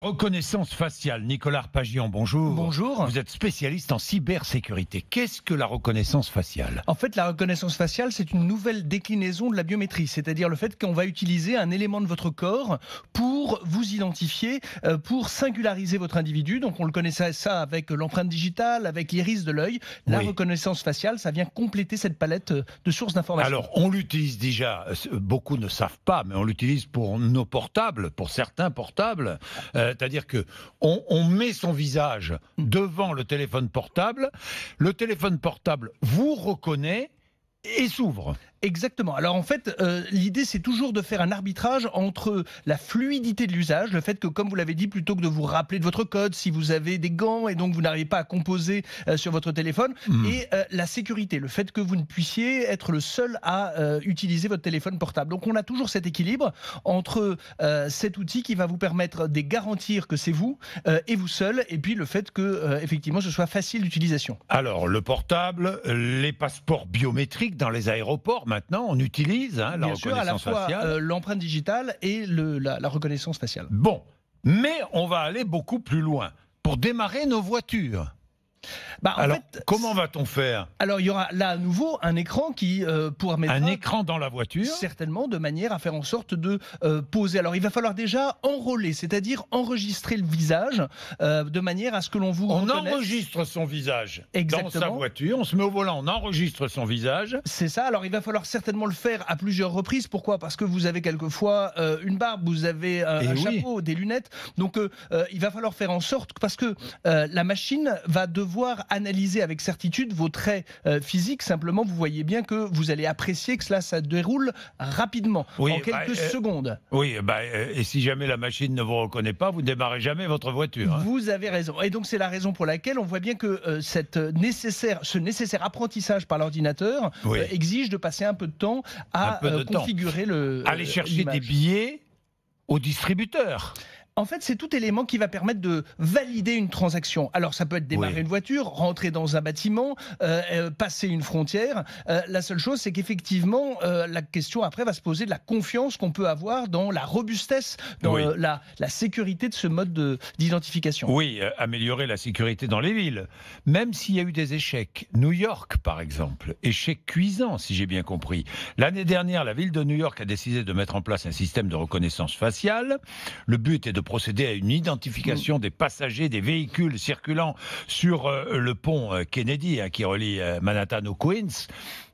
Reconnaissance faciale. Nicolas Arpagian, bonjour. Bonjour. Vous êtes spécialiste en cybersécurité. Qu'est-ce que la reconnaissance faciale? En fait, la reconnaissance faciale, c'est une nouvelle déclinaison de la biométrie, c'est-à-dire le fait qu'on va utiliser un élément de votre corps pour vous identifier, pour singulariser votre individu. Donc on le connaissait ça avec l'empreinte digitale, avec l'iris de l'œil. La reconnaissance faciale, ça vient compléter cette palette de sources d'informations. Alors, on l'utilise déjà, beaucoup ne savent pas, mais on l'utilise pour nos portables, pour certains portables. C'est-à-dire que on met son visage devant le téléphone portable vous reconnaît et s'ouvre. Exactement. Alors en fait, l'idée c'est toujours de faire un arbitrage entre la fluidité de l'usage, le fait que, comme vous l'avez dit, plutôt que de vous rappeler de votre code, si vous avez des gants et donc vous n'arrivez pas à composer sur votre téléphone, et la sécurité, le fait que vous ne puissiez être le seul à utiliser votre téléphone portable. Donc on a toujours cet équilibre entre cet outil qui va vous permettre de garantir que c'est vous et vous seul, et puis le fait que effectivement ce soit facile d'utilisation. Alors le portable, les passeports biométriques dans les aéroports. Maintenant, on utilise la reconnaissance faciale. L'empreinte digitale et la reconnaissance faciale. Bon, mais on va aller beaucoup plus loin. Pour démarrer nos voitures. Alors, comment va-t-on faire? Alors, il y aura là à nouveau un écran qui pourra mettre un écran dans la voiture, certainement, de manière à faire en sorte de poser. Alors, il va falloir déjà enrôler, c'est-à-dire enregistrer le visage de manière à ce que l'on vous reconnaisse. On enregistre son visage. Exactement. Dans sa voiture, on se met au volant, on enregistre son visage. C'est ça. Alors, il va falloir certainement le faire à plusieurs reprises. Pourquoi? Parce que vous avez quelquefois une barbe, vous avez un chapeau, des lunettes. Donc, il va falloir faire en sorte, parce que la machine va devoir analyser avec certitude vos traits physiques. Simplement, vous voyez bien que vous allez apprécier que cela se déroule rapidement, en quelques secondes. Oui, et si jamais la machine ne vous reconnaît pas, vous ne démarrez jamais votre voiture. Vous avez raison. Et donc, c'est la raison pour laquelle on voit bien que ce nécessaire apprentissage par l'ordinateur exige de passer un peu de temps à configurer aller chercher des billets au distributeur. En fait, c'est tout élément qui va permettre de valider une transaction. Alors, ça peut être démarrer une voiture, rentrer dans un bâtiment, passer une frontière. La seule chose, c'est qu'effectivement, la question après va se poser de la confiance qu'on peut avoir dans la robustesse, dans la sécurité de ce mode d'identification. Oui, améliorer la sécurité dans les villes. Même s'il y a eu des échecs. New York, par exemple, échec cuisant, si j'ai bien compris. L'année dernière, la ville de New York a décidé de mettre en place un système de reconnaissance faciale. Le but est de procéder à une identification des passagers des véhicules circulant sur le pont Kennedy qui relie Manhattan au Queens.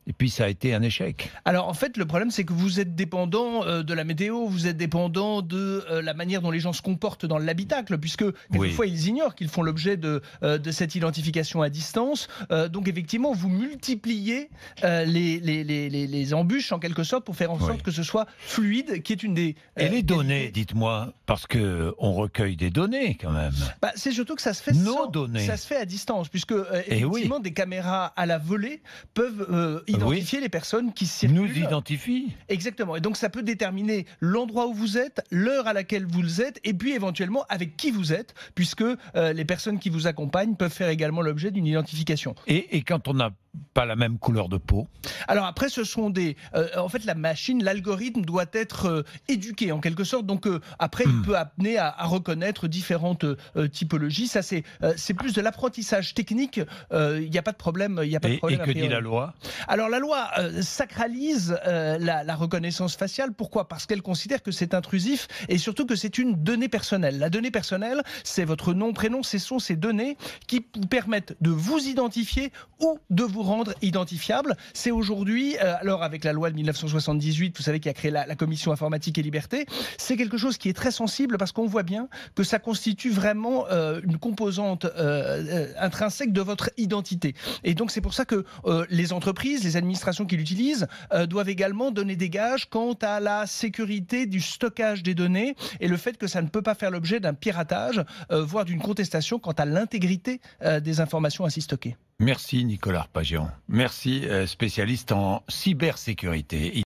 Et puis ça a été un échec. Alors en fait, le problème, c'est que vous êtes dépendant de la météo, vous êtes dépendant de la manière dont les gens se comportent dans l'habitacle, puisque quelquefois ils ignorent qu'ils font l'objet de cette identification à distance. Donc effectivement, vous multipliez les embûches en quelque sorte pour faire en sorte que ce soit fluide, qui est une des... Et les données, dites-moi, parce qu'on recueille des données quand même. C'est surtout que ça se fait ça se fait à distance, puisque effectivement des caméras à la volée peuvent... identifier les personnes qui circulent. Nous identifient. Exactement. Et donc ça peut déterminer l'endroit où vous êtes, l'heure à laquelle vous êtes, et puis éventuellement avec qui vous êtes, puisque les personnes qui vous accompagnent peuvent faire également l'objet d'une identification. Et quand on n'a pas la même couleur de peau? Alors après, ce sont des... en fait, la machine, l'algorithme doit être éduqué en quelque sorte. Donc après, il peut amener à reconnaître différentes typologies. Ça, c'est plus de l'apprentissage technique. Il n'y a pas de problème. Il y a pas de problème. Et que dit la loi? Alors la loi sacralise la reconnaissance faciale. Pourquoi? Parce qu'elle considère que c'est intrusif et surtout que c'est une donnée personnelle. La donnée personnelle, c'est votre nom, prénom, ce sont ces données qui vous permettent de vous identifier ou de vous rendre identifiable. C'est aujourd'hui, alors avec la loi de 1978, vous savez, qui a créé la Commission informatique et liberté, c'est quelque chose qui est très sensible parce qu'on voit bien que ça constitue vraiment une composante intrinsèque de votre identité. Et donc c'est pour ça que les entreprises, les administrations qui l'utilisent doivent également donner des gages quant à la sécurité du stockage des données et le fait que ça ne peut pas faire l'objet d'un piratage, voire d'une contestation quant à l'intégrité des informations ainsi stockées. Merci Nicolas Arpagian. Merci, spécialiste en cybersécurité.